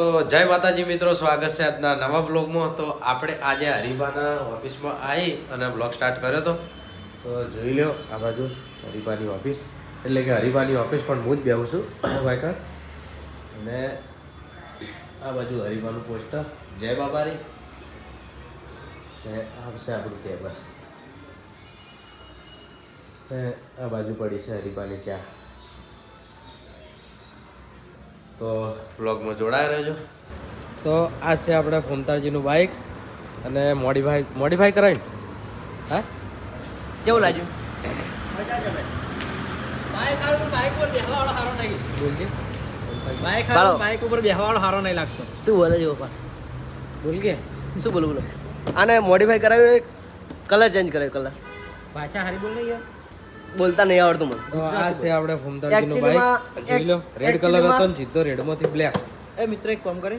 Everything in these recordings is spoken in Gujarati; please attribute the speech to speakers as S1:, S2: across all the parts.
S1: તો જય માતાજી મિત્રો, સ્વાગત છે આજના નવા વ્લોગમાં. તો આપણે આજે હરીબાના ઓફિસમાં આવી અને વ્લોગ સ્ટાર્ટ કર્યો હતો. તો જોઈ લો આ બાજુ હરીબાની ઓફિસ, એટલે કે હરીબાની ઓફિસ પણ હું જ બેહું છું બાઈકર. અને આ બાજુ હરીબાનું પોસ્ટર, જય બાબારી. આવશે આપણું ટેબલ. આ બાજુ પડી છે હરીબાની ચા. તો વ્લોગમાં જોડાયા રહેજો. તો આ છે આપણે ફોમતાજીનું બાઇક અને મોડિફાઈ કરાવીને. હા,
S2: કેવું લાગ્યું? બાઇક ઉપર બેહવાવાળો સારો નહીં લાગતો. શું બોલે છે પપ્પા?
S1: બોલ કે
S2: શું બોલો બોલો? આને મોડિફાઈ કરાવ્યું, કલર ચેન્જ કરાવ્યો. કલર ભાષા હારી બોલ નહીં યાર, બોલતા નહીં આવડતું મને.
S1: તો આ છે આપણે ફોમતાજીનું બાઇક. જોઈ લો, રેડ કલર હતો ને સીધો રેડમાંથી બ્લેક.
S2: એ મિત્ર એક કામ કરે,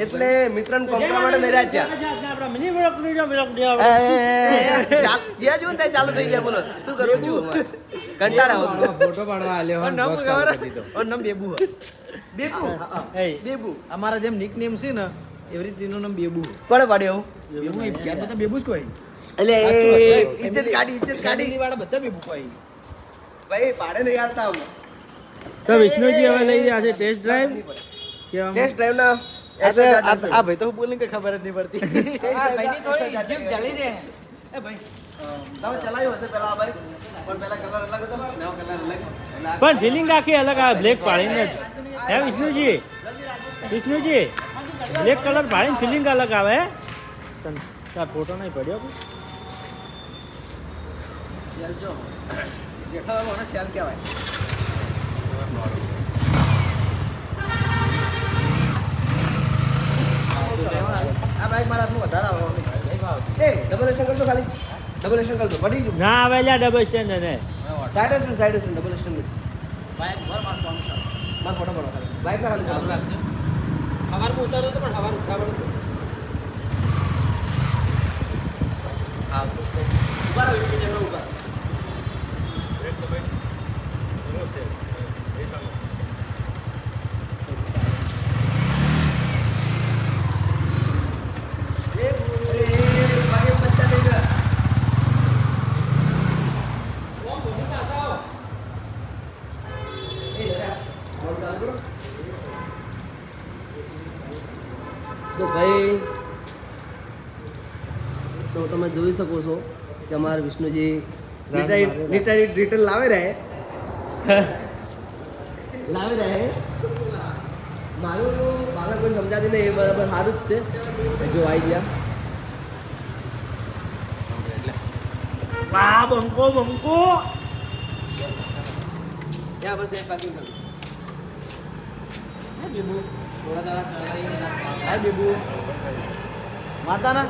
S2: એટલે મિત્રને કોમ કરવા માટે નહીં રાખ્યા. જ્યાં જોયું ત્યાં ચાલુ થઈ ગયા. બોલો શું કરું છું? કંટાળા આવો.
S1: ફોટો પાડવા આલ્યો
S2: નામ ખબર? નામ બેબુ. બેબુ અમારા જેમ નિક નેમ છે ને એવી રીતે એનું નામ બેબુ. કોણે પાડ્યો? બેબુ યાર, બધા બેબુ જ કોઈ. એટલે ઇજ્જત કાઢી ની વાળા બધા બેબુ કોઈ. ભાઈ પાડે નહીં આવતા.
S3: તો વિષ્ણુજી હવે લઈ ગયા છે ટેસ્ટ ડ્રાઈવ.
S2: ટેસ્ટ ડ્રાઈવ ના આ ભાઈ તો બોલને કઈ ખબર જ નહીં પડતી. એ ભાઈ તમે ચલાવ્યો હશે પેલા આ બાઈક, પણ પેલા કલર અલગ હતો, નવો કલર અલગ.
S3: પણ ફિલિંગ આખી અલગ આવે બ્લેક પાડીને જ. હે વિષ્ણુજી, બ્લેક કલર પાડીને ફિલિંગ અલગ આવે. તાર ફોટો નહીં પડ્યો?
S2: શેલ જો જેઠાવાળો શેલ કહેવાય. આ બાઈક મારા હાથમાં વધારે આવે. એ ડબલ એક્શન કરતો, ખાલી ડબલ એક્શન કરતો પડી ગયું.
S3: ના આવે લ્યા ડબલ સ્ટેન્ડ ને
S2: side action double action bike ભર મારતો આમ માર ફોટો પડો ખાલી. બાઈક ના ખાલી ચાલુ રાખજો. હવારમાં ઉતારો તો પણ હવાર ઉઠાવવાનું હા ઉભા રહો. સ્પીડ જમણો ઉભા. તો ભાઈ તો તમે જોઈ શકો છો કે અમારા વિષ્ણુજી રિટર્ન લાવે રહે મારું બાળક કોઈ સમજાતી નહીં, એ બરાબર સારું જ છે. જો આવી ગયા
S3: વાહ, બંકો
S2: ત્યાં બસ એક પાર્કિંગ કરું. હે બેબુ થોડા દાડા ચલાવી. હા બેબુ માતાના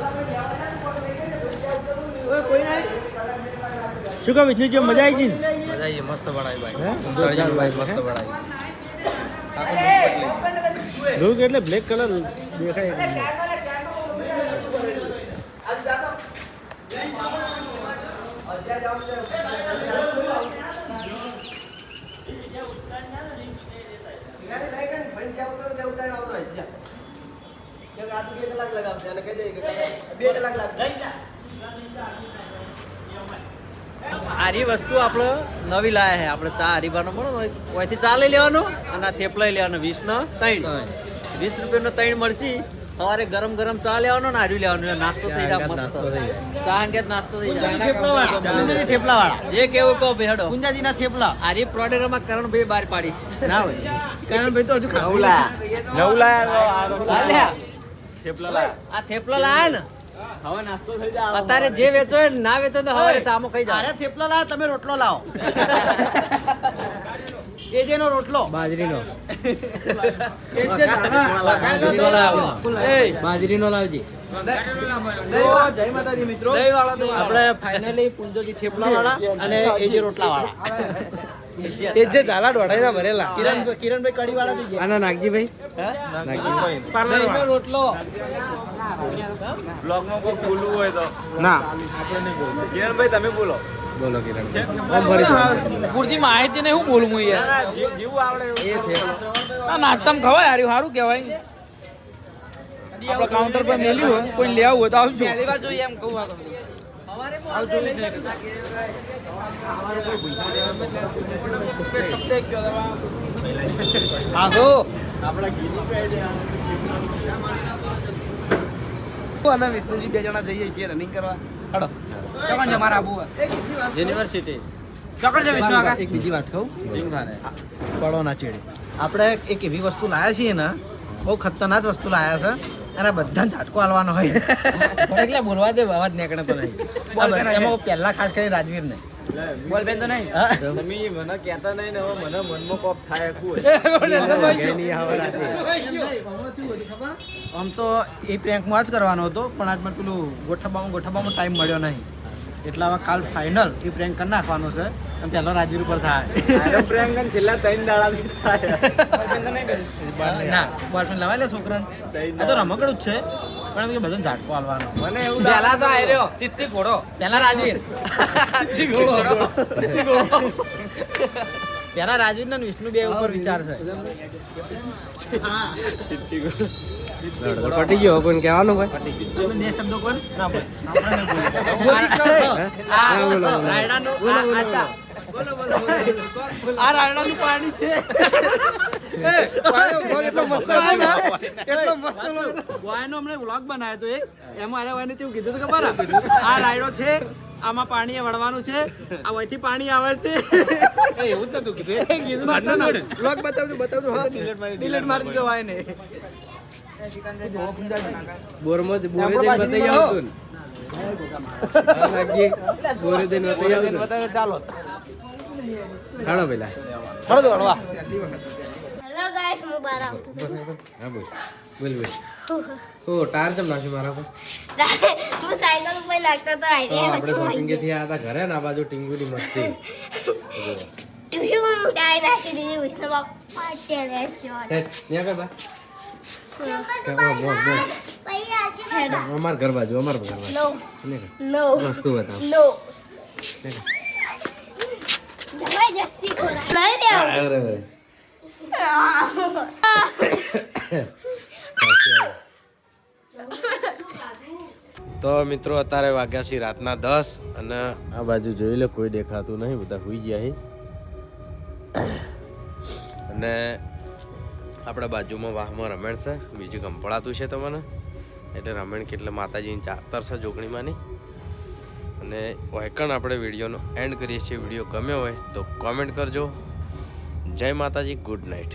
S2: ઓય કોઈ નહીં.
S3: શું કહો વિષ્ણુજી, મજા આવી છે ને?
S1: મજા આવી, મસ્ત બનાવી બાઈક. મસ્ત બનાવી.
S3: લુક એટલે બ્લેક કલર દેખાય.
S2: આરી વસ્તુ આપણે નવી લાયા છે. આપણે ચા હરીબાનો મળો ઓયથી ચા લઈ લેવાનો અને આ થેપલા લઈ લેવાનો. 20 નો 3 20 રૂપિયાનો 3 મળશે. સવારે ગરમ ચા લેવાનો ને હાર્યું લેવાનું. નાસ્તો થઈ જાય મસ્ત. ચા અંગેત નાસ્તો થઈ જાય. થેપલા વાળા જે કેવું કહો ભેડો કુંજાજી ના થેપલા. આરી પ્રોડક્ટ માં કરણભાઈ બહાર પાડી ના હોય. કરણભાઈ તો હજુ ખાવું લાયા આ થેપલા લાયા ને હવે નાસ્તો થઈ જાય. અત્યારે જે વેચો ના વેચો તો હવે ચામો ખાઈ જાય. અરે થેપલા લાવો, તમે રોટલો લાવો. એ જેનો રોટલો
S3: બાજરીનો
S1: બાજરીનો લાવજી.
S2: જય માતાજી મિત્રો, આપણે ફાઇનલી પુંજોજી થેપલા વાળા અને એ જે રોટલા વાળા
S1: એ જે ઝાલા ઢોળાઈના ભરેલા.
S2: કિરણભાઈ કડી વાળા જોઈએ.
S1: આના નાગજીભાઈ,
S2: નાગજીભાઈ રોટલો
S4: બ્લોગમાં કોઈ બોલવું હોય તો
S1: ના
S4: કિરણભાઈ તમે બોલો.
S1: બોલો કિરણ
S3: પૂરતી માહિતી ને હું બોલું હું યાર
S2: જીવું આવડે
S1: એ છે
S3: આ નાસ્તામાં ખવાય યાર સારું કહેવાય આપણે કાઉન્ટર પર મેલ્યું હોય કોઈ લેવું હોય તો આવજો
S2: પહેલી વાર જોઈએ એમ કહું આવજો
S3: અને વિષ્ણુજી 2 જણા જઈએ છીએ રનિંગ કરવા હડો ચોકણ છે મારા આબુ
S2: યુનિવર્સિટી
S3: ચોકણ છે વિષ્ણુ આગળ
S4: એક બીજી વાત કહું
S2: જીમખાને
S4: પડો ના ચેડે આપણે એક એવી વસ્તુ લાયા છીએ ને બહુ ખતરનાક વસ્તુ લાયા છે અને બધા ઝાટકો હાલવાનો હોય પણ એટલે બોલવા દે અવાજ નીકળે પણ નહીં એમાં પહેલા ખાસ કરીને રાજવીર ને
S3: બોલ બેન તો નહીં
S2: તમે મને કહેતા નહીં ને હવે મને મનમાં કોપ થાય
S4: આમ તો એ પ્રેન્કમાં જ કરવાનો હતો પણ આજ મને પેલું ગોઠાબામાં ટાઈમ મળ્યો નહીં એટલે હવે કાલ ફાઇનલ એ પ્રેન્ક કરી નાખવાનો છે અને પહેલો રાજવીર ઉપર થાય
S2: છેલ્લા 3 દાડા થાય
S4: ના બોયફ્રેન્ડ લાવાય લે છોકરાને આ તો રમકડું જ છે પણ એમ કે બધો ઝાટકો હાલવાનો
S2: મને એવું
S3: પહેલા તો આયરો તિત્તી ઘોડો
S4: પહેલા રાજવીર પહેલા રાજવીર ને વિષ્ણુ બે ઉપર વિચાર છે
S1: પટી ગયો કોઈને કહેવાનું કોઈ
S4: તમે બે શબ્દો કોણ ના બોલ રાયડાનું આ રાયડાનું પાણી છે વાયનો હમણાં વ્લોગ બનાવ્યો તો એક એમાં અરે વાયને કેવું કીધું હતું ખબર આ રાયડો છે આમાં પાણી વળવાનું છે આ વહીથી પાણી આવે છે
S2: એવું જ નતું કીધું
S4: વ્લોગ બતાવજો હા ડિલીટ મારી દીધો વાયને
S1: બોરમાં બોરે દઈને બતાવી આવતું હા નાગજી બોરે દઈને બતાવી આવતું
S2: ચાલો
S1: હાલો પેલા
S5: હેલો ગાઈસ હું બહાર આવતો હતો
S1: હા બોલ ઓ ટાયર ચમ નાખ્યું મારા પર
S5: હું સાયકલ ઉપર નાખતો તો
S1: તો આપણે શોપિંગ થી આયા હતા ઘરે ને આ બાજુ ટીંગુની મસ્તી
S5: ટ્યુશન ઉડાઈ નાખી દીધી વિષ્ણુ બાપા ટેરેસ શોટ
S1: ત્યાં કરતા અમાર ઘર બાજુ અમાર ઘર બાજુ
S5: નો નો
S1: વસ્તુ બતાવ
S5: નો જબરજસ્તી કોરાય નહીં દેવ
S1: અરે તો મિત્રો અત્યારે વાગ્યા છે રાતના 10 અને આ બાજુ જોઈ લો કોઈ દેખાતું નહીં બધા સુઈ ગયા છે અને આપણા બાજુમાં વાહમાં રમેણ છે બીજું કંપળાતું છે તમને એટલે રમેણ કેટલે માતાજીની ચાતર છે જોગણીમાંની અને વહેકણ આપણે વિડીયોનો એન્ડ કરીએ છીએ વિડીયો ગમ્યો હોય તો કોમેન્ટ કરજો જય માતાજી ગુડ નાઇટ